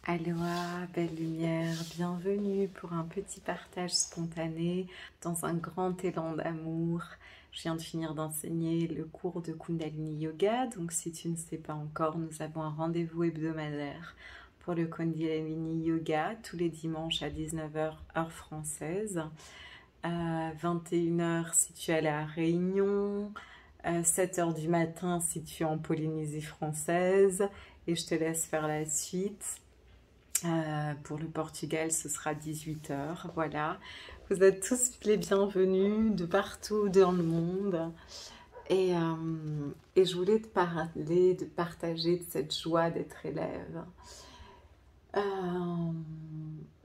Aloha, belle lumière, bienvenue pour un petit partage spontané dans un grand élan d'amour. Je viens de finir d'enseigner le cours de Kundalini Yoga, donc si tu ne sais pas encore, nous avons un rendez-vous hebdomadaire pour le Kundalini Yoga tous les dimanches à 19h heure française, 21h si tu es à La Réunion, 7h du matin si tu es en Polynésie française, et je te laisse faire la suite. Pour le Portugal, ce sera 18h. Voilà. Vous êtes tous les bienvenus de partout dans le monde. Et je voulais te parler, de partager de cette joie d'être élève.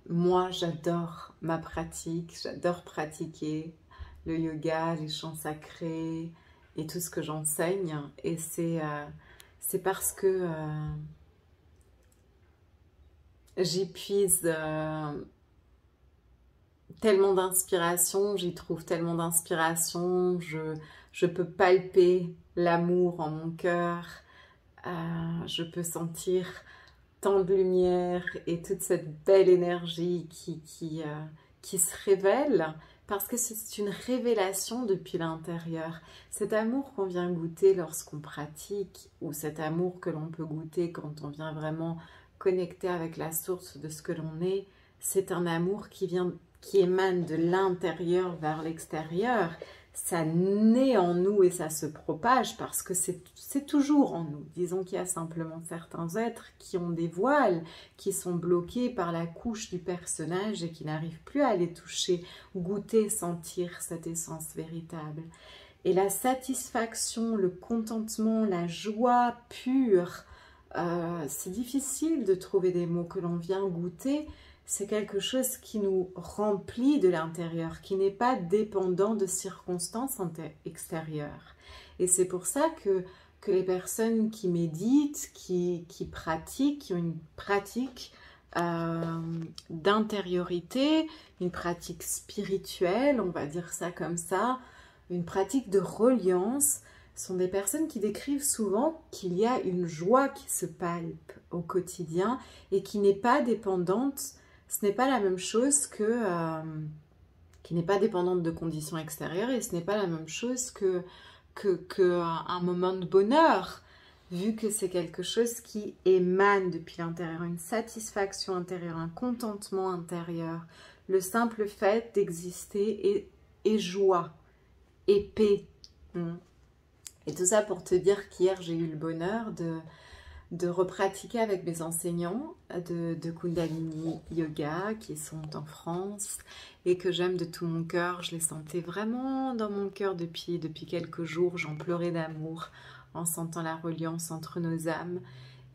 Moi, j'adore ma pratique. J'adore pratiquer le yoga, les chants sacrés et tout ce que j'enseigne. Et c'est parce que... j'y puise tellement d'inspiration, j'y trouve tellement d'inspiration, je peux palper l'amour en mon cœur, je peux sentir tant de lumière et toute cette belle énergie qui se révèle, parce que c'est une révélation depuis l'intérieur. Cet amour qu'on vient goûter lorsqu'on pratique, ou cet amour que l'on peut goûter quand on vient vraiment connecté avec la source de ce que l'on est, c'est un amour qui émane de l'intérieur vers l'extérieur. Ça naît en nous et ça se propage parce que c'est toujours en nous. Disons qu'il y a simplement certains êtres qui ont des voiles, qui sont bloqués par la couche du personnage et qui n'arrivent plus à les toucher, goûter, sentir cette essence véritable. Et la satisfaction, le contentement, la joie pure, c'est difficile de trouver des mots que l'on vient goûter. C'est quelque chose qui nous remplit de l'intérieur, qui n'est pas dépendant de circonstances extérieures. Et c'est pour ça que les personnes qui méditent, qui pratiquent, qui ont une pratique d'intériorité, une pratique spirituelle, on va dire ça comme ça, une pratique de reliance, sont des personnes qui décrivent souvent qu'il y a une joie qui se palpe au quotidien et qui n'est pas dépendante, ce n'est pas la même chose que, qui n'est pas dépendante de conditions extérieures, et ce n'est pas la même chose que un moment de bonheur, vu que c'est quelque chose qui émane depuis l'intérieur, une satisfaction intérieure, un contentement intérieur. Le simple fait d'exister est joie, et paix. Et tout ça pour te dire qu'hier, j'ai eu le bonheur de repratiquer avec mes enseignants de Kundalini Yoga qui sont en France et que j'aime de tout mon cœur. Je les sentais vraiment dans mon cœur depuis quelques jours. J'en pleurais d'amour en sentant la reliance entre nos âmes.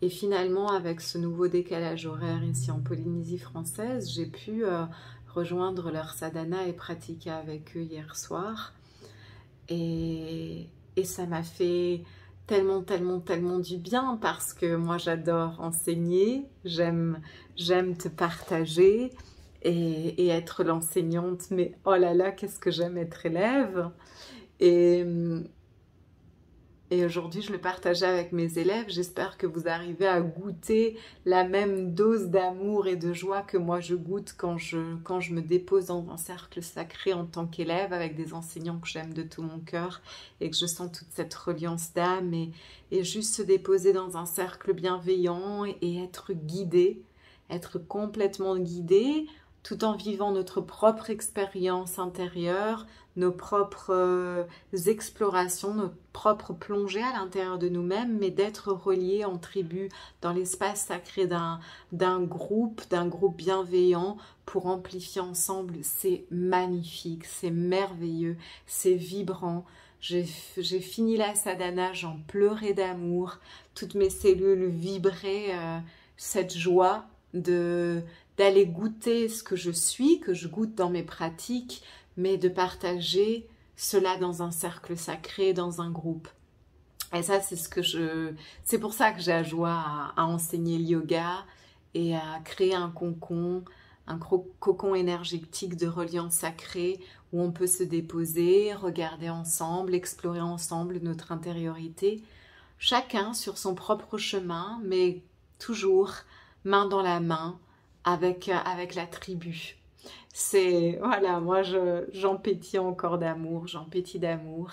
Et finalement, avec ce nouveau décalage horaire ici en Polynésie française, j'ai pu rejoindre leur sadhana et pratiquer avec eux hier soir. Et ça m'a fait tellement du bien parce que moi j'adore enseigner, j'aime te partager et être l'enseignante, mais oh là là, qu'est-ce que j'aime être élève. Et aujourd'hui, je le partageais avec mes élèves. J'espère que vous arrivez à goûter la même dose d'amour et de joie que moi je goûte quand je me dépose dans un cercle sacré en tant qu'élève avec des enseignants que j'aime de tout mon cœur et que je sens toute cette reliance d'âme et juste se déposer dans un cercle bienveillant et être guidé, être complètement guidé, tout en vivant notre propre expérience intérieure, nos propres explorations, notre propre plongée à l'intérieur de nous-mêmes, mais d'être reliés en tribu dans l'espace sacré d'un groupe bienveillant pour amplifier ensemble. C'est magnifique, c'est merveilleux, c'est vibrant. J'ai fini la sadhana, j'en pleurais d'amour, toutes mes cellules vibraient cette joie d'aller goûter ce que je suis, que je goûte dans mes pratiques, mais de partager cela dans un cercle sacré, dans un groupe. Et ça, c'est pour ça que j'ai la joie à enseigner le yoga et à créer un cocon énergétique de reliance sacrée où on peut se déposer, regarder ensemble, explorer ensemble notre intériorité, chacun sur son propre chemin, mais toujours main dans la main avec la tribu. C'est, voilà, moi j'en pétille encore d'amour, j'en pétille d'amour.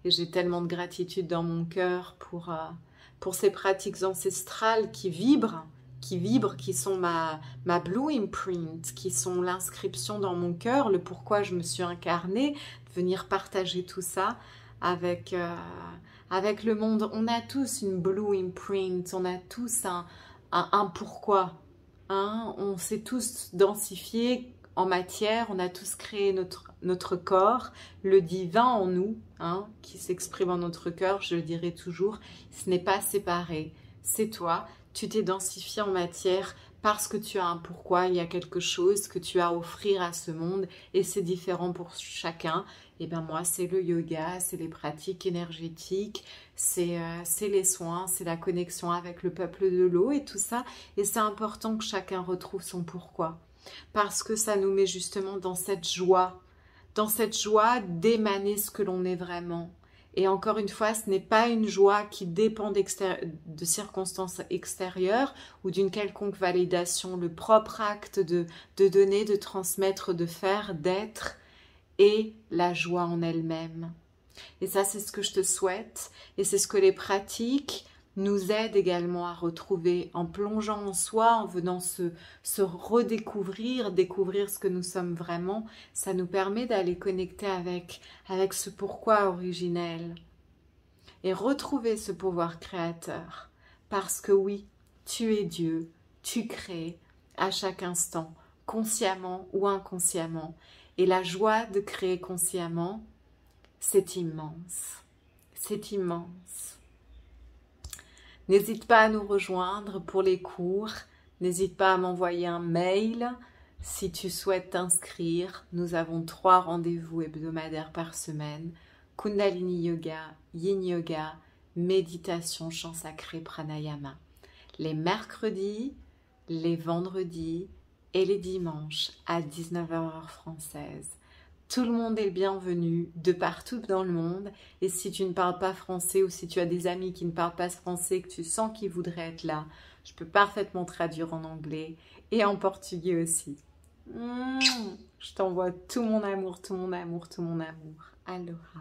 Et j'ai tellement de gratitude dans mon cœur pour ces pratiques ancestrales qui vibrent, qui sont ma blue imprint, qui sont l'inscription dans mon cœur, le pourquoi je me suis incarnée, de venir partager tout ça avec le monde. On a tous une blue imprint, on a tous un pourquoi. Hein? On s'est tous densifiés en matière, on a tous créé notre corps, le divin en nous, hein, qui s'exprime en notre cœur, je le dirai toujours, ce n'est pas séparé, c'est toi, tu t'es densifié en matière parce que tu as un pourquoi, il y a quelque chose que tu as à offrir à ce monde et c'est différent pour chacun. Et bien moi, c'est le yoga, c'est les pratiques énergétiques, c'est les soins, c'est la connexion avec le peuple de l'eau et tout ça. Et c'est important que chacun retrouve son pourquoi. Parce que ça nous met justement dans cette joie d'émaner ce que l'on est vraiment. Et encore une fois, ce n'est pas une joie qui dépend de circonstances extérieures ou d'une quelconque validation. Le propre acte de donner, de transmettre, de faire, d'être est la joie en elle-même. Et ça, c'est ce que je te souhaite. Et c'est ce que les pratiques nous aident également à retrouver en plongeant en soi, en venant se redécouvrir, découvrir ce que nous sommes vraiment. Ça nous permet d'aller connecter avec ce pourquoi originel et retrouver ce pouvoir créateur. Parce que oui, tu es Dieu, tu crées à chaque instant, consciemment ou inconsciemment. Et la joie de créer consciemment, c'est immense. C'est immense. N'hésite pas à nous rejoindre pour les cours. N'hésite pas à m'envoyer un mail si tu souhaites t'inscrire. Nous avons 3 rendez-vous hebdomadaires par semaine. Kundalini Yoga, Yin Yoga, méditation, chant sacré, pranayama. Les mercredis, les vendredis et les dimanches à 19h heure française. Tout le monde est le bienvenu de partout dans le monde. Et si tu ne parles pas français ou si tu as des amis qui ne parlent pas français, que tu sens qu'ils voudraient être là, je peux parfaitement traduire en anglais et en portugais aussi. Je t'envoie tout mon amour, tout mon amour, tout mon amour. Aloha.